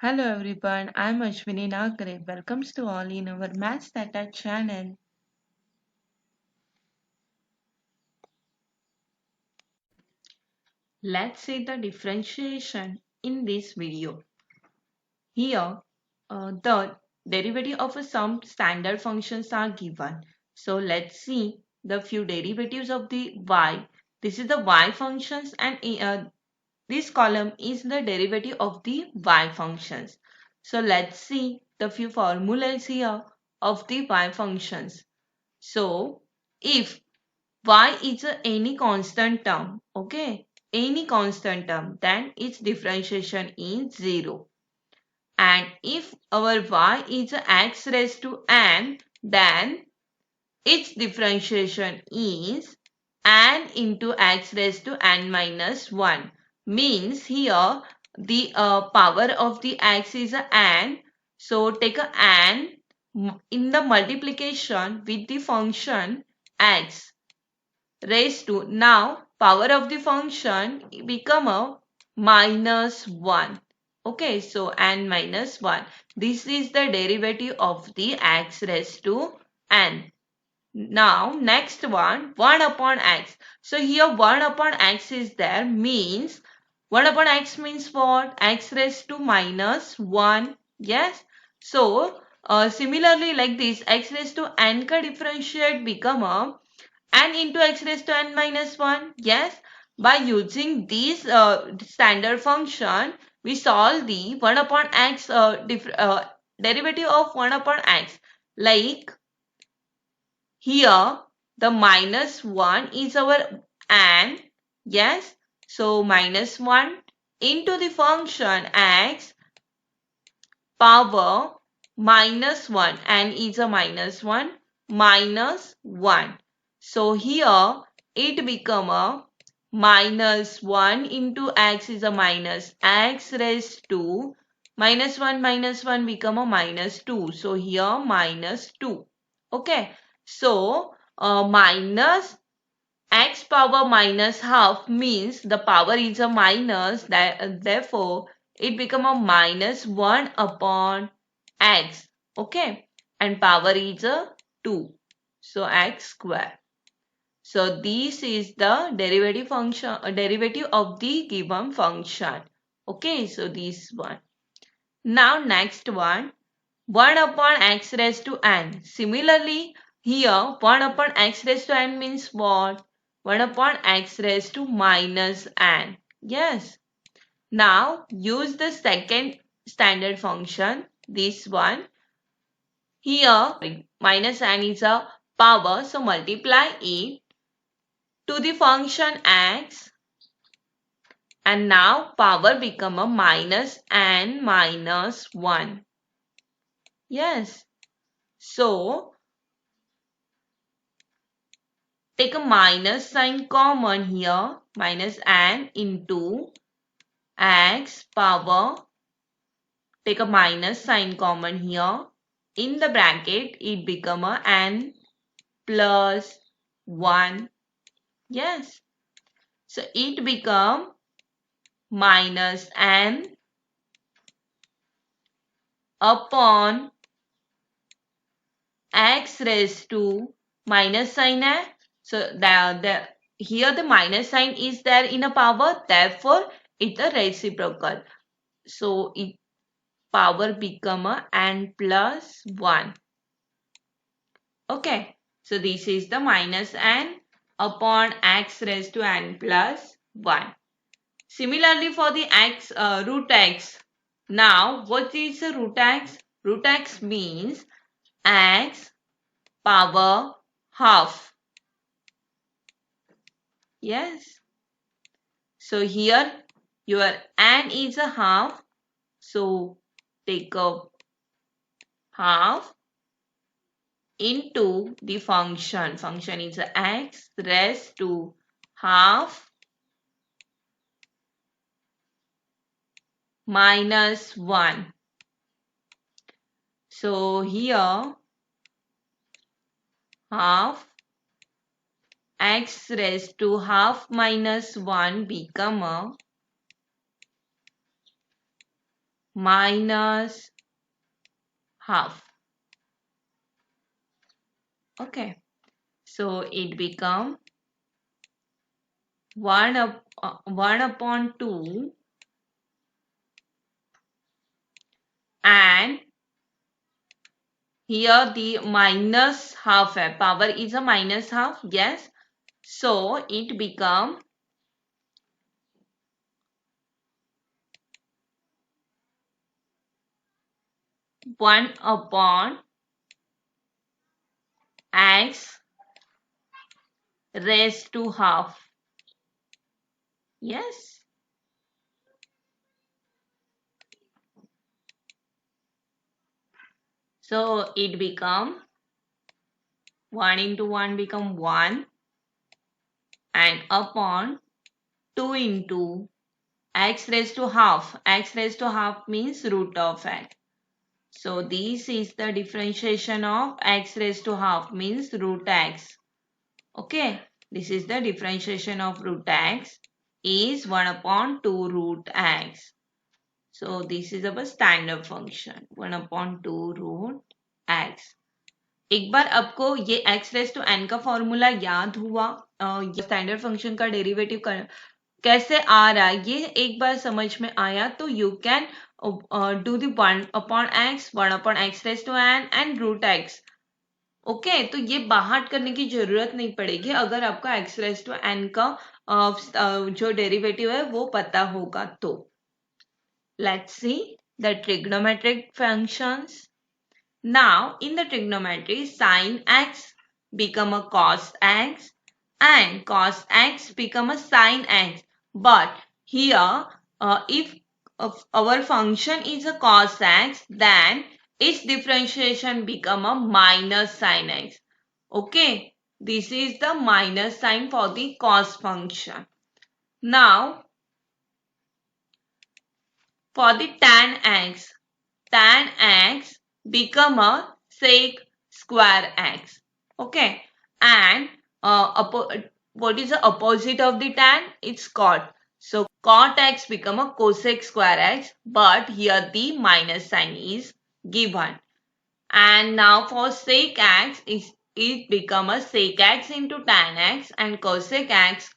Hello everyone, I'm Ashwini Nagre. Welcome to all in our Maths Data channel. Let's see the differentiation in this video. Here, the derivative of some standard functions are given. So let's see the few derivatives of the y. This is the y functions and this column is the derivative of the y functions. So let's see the few formulas here of the y functions. So if y is any constant term, okay, any constant term, then its differentiation is 0. And if our y is x raised to n, then its differentiation is n into x raised to n minus 1. Means here the power of the x is a n. So take a n in the multiplication with the function x raised to, now power of the function become a minus 1. Okay, so n minus 1. This is the derivative of the x raised to n. Now next one, 1 upon x. So here 1 upon x is there, means 1 upon x means what? X raised to minus 1. Yes. So similarly like this, x raised to n ka differentiate become a n into x raised to n minus 1. Yes. By using this standard function, we solve the 1 upon x derivative of 1 upon x. Like here, the minus 1 is our n. Yes. So, minus 1 into the function x power minus 1. N is a minus 1. Minus 1. So, here it become a minus 1 into x is a minus x raised to minus 1 become a minus 2. So, here minus 2. Okay. So, minus x power minus half means the power is a minus, therefore it become a minus 1 upon x. Okay. And power is a 2. So, x square. So, this is the derivative function, derivative of the given function. Okay. So, this one. Now, next one. 1 upon x raised to n. Similarly, here 1 upon x raised to n means what? 1 upon x raised to minus n. Yes. Now, use the second standard function, this one. Here, minus n is a power, so multiply it to the function x. And now, power become a minus n minus 1. Yes. So, take a minus sign common here, minus n into x power. Take a minus sign common here. In the bracket, it become a n plus 1. Yes. So it become minus n upon x raised to minus sign n. So here the minus sign is there in a power, therefore it's a reciprocal. So it power become a n plus 1. Okay. So this is the minus n upon x raised to n plus 1. Similarly for the x root x. Now what is the root x? Root x means x power half. Yes. So here your n is a half. So take a half into the function. Function is x raised to half minus 1. So here half x raised to half minus 1 become a minus half. Okay, so it become 1 upon 2, and here the minus half hai. Power is a minus half, yes. So it become 1 upon x raised to half. Yes. So it become 1 into 1 become 1, and upon 2 into x raised to half. X raised to half means root of x. So this is the differentiation of x raised to half means root x. Okay, this is the differentiation of root x is 1 upon 2 root x. So this is our standard function 1 upon 2 root x. एक बार आपको ये x raise to n का formula याद हुआ, standard function का derivative कैसे आ रहा है ये एक बार समझ में आया, तो you can do the 1 upon x raise to n and root x. Okay, तो ये बाहर करने की जरूरत नहीं पड़ेगी अगर आपको x रेस टू n का जो डेरिवेटिव है वो पता होगा तो. Let's see the trigonometric functions. Now, in the trigonometry, sin x become a cos x and cos x become a sin x. But here, if our function is a cos x, then its differentiation become a minus sin x. Okay, this is the minus sign for the cos function. Now, for the tan x become a sec square x. Okay, and what is the opposite of the tan? It's cot. So cot x become a cosec square x, but here the minus sign is given. And now for sec x, it become a sec x into tan x and cosec x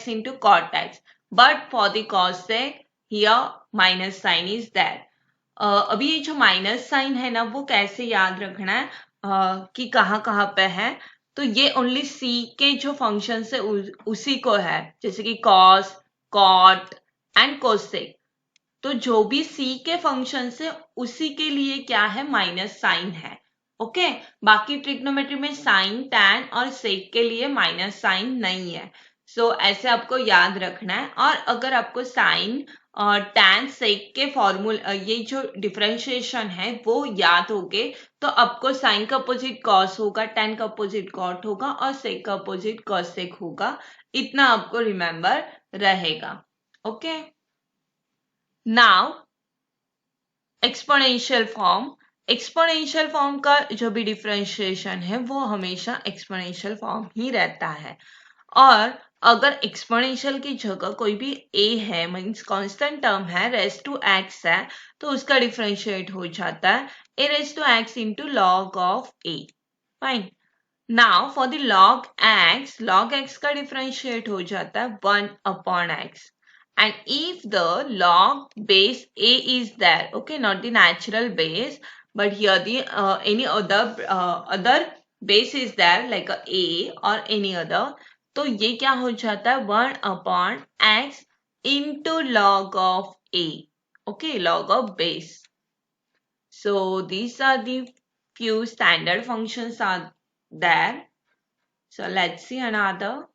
into cot x. But for the cosec, here minus sign is there. अभी ये जो minus sign है ना वो कैसे याद रखना है कि कहाँ पे है, तो ये ओनली सी के जो फंक्शन है उसी को है, जैसे कि कॉस, कॉट एंड कोसेक. तो जो भी सी के फंक्शन है उसी के लिए क्या है, माइनस साइन है. ओके, बाकी ट्रिग्नोमेट्री में साइन, टैन और सेक के लिए माइनस साइन नहीं है. सो ऐसे आपको याद रखना है. और अगर आपको साइन और टैन सेक के फॉर्मूला ये जो डिफरेंशिएशन है वो याद हो गए तो आपको साइन का अपोजिट कॉस होगा, टैन का अपोजिट कॉट होगा और सेक का अपोजिट कॉसेक होगा. इतना आपको रिमेंबर रहेगा. ओके, नाउ एक्सपोनेंशियल फॉर्म का जो भी डिफरेंशिएशन है वो हमेशा एक्सपोनेंशियल फॉर्म ही रहता है. और अगर एक्सपोनेंशियल की जगह कोई भी a है, मीन्स कांस्टेंट टर्म है, रेस टू x है, तो उसका डिफरेंशिएट हो जाता है a raise to x into log of a. Fine. Now for the log x का डिफरेंशिएट हो जाता है 1 upon x. And if the log base a is there, okay, not the natural base, but here the any other base is there like a or any other, तो ये क्या हो जाता है 1 upon x into log of a. Okay, log of base. So these are the few standard functions are there. So let's see another.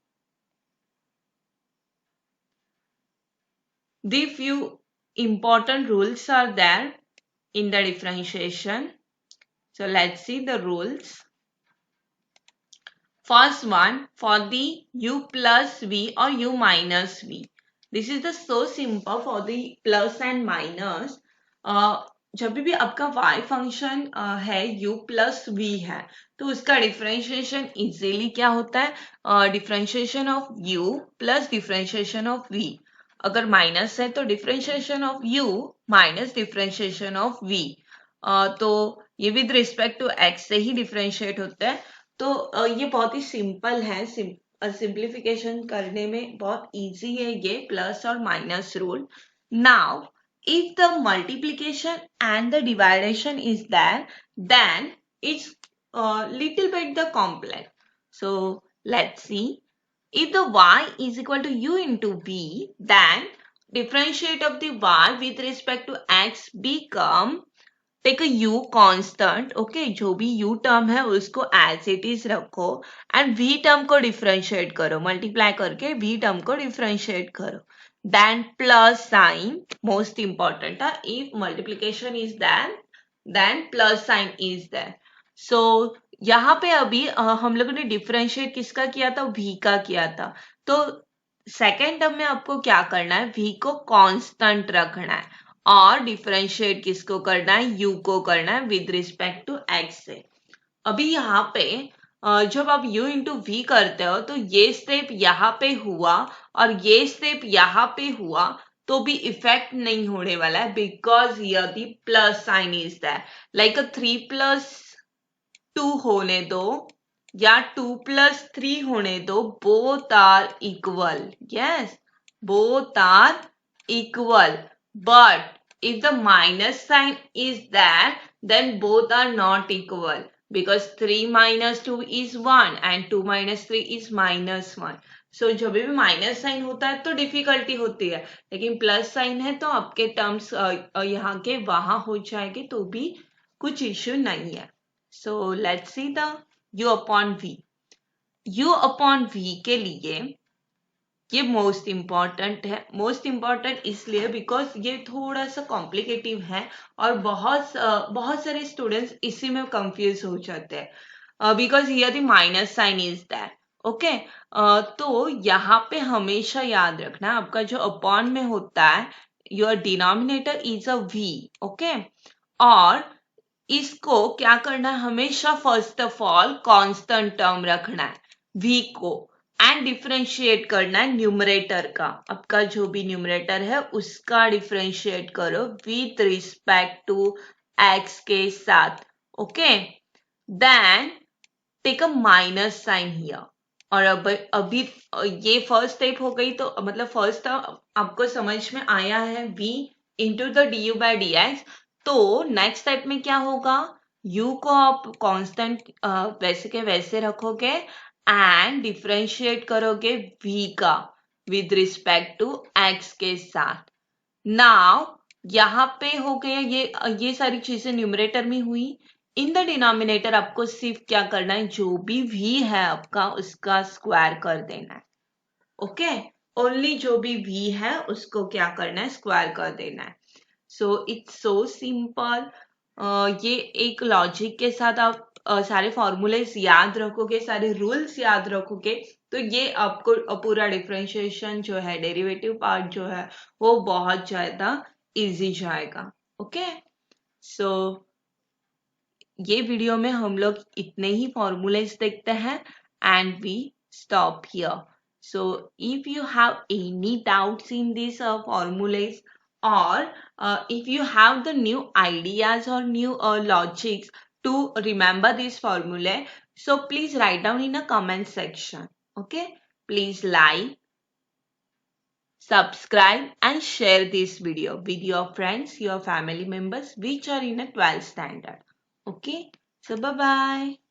The few important rules are there in the differentiation. So let's see the rules. First one, for the u plus v or u minus v. This is the so simple for the plus and minus. जब भी आपका y function है u plus v है तो उसका differentiation easily क्या होता है, differentiation of u plus differentiation of v. अगर माइनस है तो differentiation of u minus differentiation of v, तो ये विद रिस्पेक्ट टू x से ही डिफरेंशिएट होता है। तो ये बहुत ही सिंपल है, सिंप्लीफिकेशन करने में बहुत इजी है ये प्लस और minus rule. Now if the multiplication and the division is there, then it's little bit the complex. So let's see. If the y is equal to u into v, then differentiate of the y with respect to x become, take a u constant, okay, जो भी u term है उसको as it is रखो and v term को differentiate करो, multiply करके v term को differentiate करो, then plus sign, most important है, if multiplication is there then plus sign is there. So यहाँ पे अभी हम लोगों ने डिफरेंशिएट किसका किया था, v का किया था। तो सेकेंड टर्म में आपको क्या करना है, v को कांस्टेंट रखना है और डिफरेंशिएट किसको करना है, u को करना है विद रिस्पेक्ट टू x से। अभी यहाँ पे जब आप u इंटू वी करते हो तो ये स्टेप यहाँ पे हुआ और ये स्टेप यहाँ पे हुआ तो भी इफेक्ट नहीं होने वाला है, because here the plus sign is that, like 3+2 होने दो या 2+3 होने दो, both are equal, yes both are equal, but if the minus sign is there then both are not equal because 3 minus 2 is 1 and 2 minus 3 is -1. So जब भी minus sign होता है तो डिफिकल्टी होती है, लेकिन प्लस साइन है तो आपके टर्म्स यहाँ के वहां हो जाएंगे तो भी कुछ इश्यू नहीं है। So let's see the u upon v। u upon v के लिए ये मोस्ट इम्पॉर्टेंट है, मोस्ट इम्पॉर्टेंट इसलिए बिकॉज ये थोड़ा सा कॉम्प्लिकेटिव है और बहुत सारे स्टूडेंट्स इसी में कंफ्यूज हो जाते हैं because here the minus sign is that, okay. तो यहाँ पे हमेशा याद रखना आपका जो अपॉन में होता है your denominator is a V, okay, और इसको क्या करना है, हमेशा first of all constant term रखना है v को एंड डिफरेंशिएट करना है न्यूमरेटर का, आपका जो भी न्यूमरेटर है उसका डिफरेंशिएट करो विथ रिस्पेक्ट टू x के साथ, okay, then take a minus sign here. और अब अभी ये फर्स्ट स्टेप हो गई तो मतलब फर्स्ट आपको समझ में आया है v into the D you by D x. तो नेक्स्ट स्टेप में क्या होगा, u को आप कांस्टेंट वैसे के वैसे रखोगे एंड डिफरेंशिएट करोगे v का विद रिस्पेक्ट टू x के साथ। नाउ यहाँ पे हो गया ये सारी चीजें न्यूमरेटर में हुई। इन द डिनोमिनेटर आपको सिर्फ क्या करना है, जो भी v है आपका उसका स्क्वायर कर देना है, ओके, ओनली जो भी v है उसको क्या करना है, स्क्वायर कर देना है। So it's so simple. ये एक लॉजिक के साथ आप सारे फॉर्मूलेस याद रखोगे, सारे रूल्स याद रखोगे तो ये आपको पूरा डिफरेंशिएशन जो है, डेरिवेटिव पार्ट जो है वो बहुत ज्यादा इजी जाएगा, ओके। सो ये वीडियो में हम लोग इतने ही फॉर्मूलेस देखते हैं and we stop here. So if you have any doubts in these formulas or if you have the new ideas or new logics to remember this formula, so please write down in a comment section, okay? Please like, subscribe and share this video with your friends, your family members which are in a 12th standard, okay? So bye bye.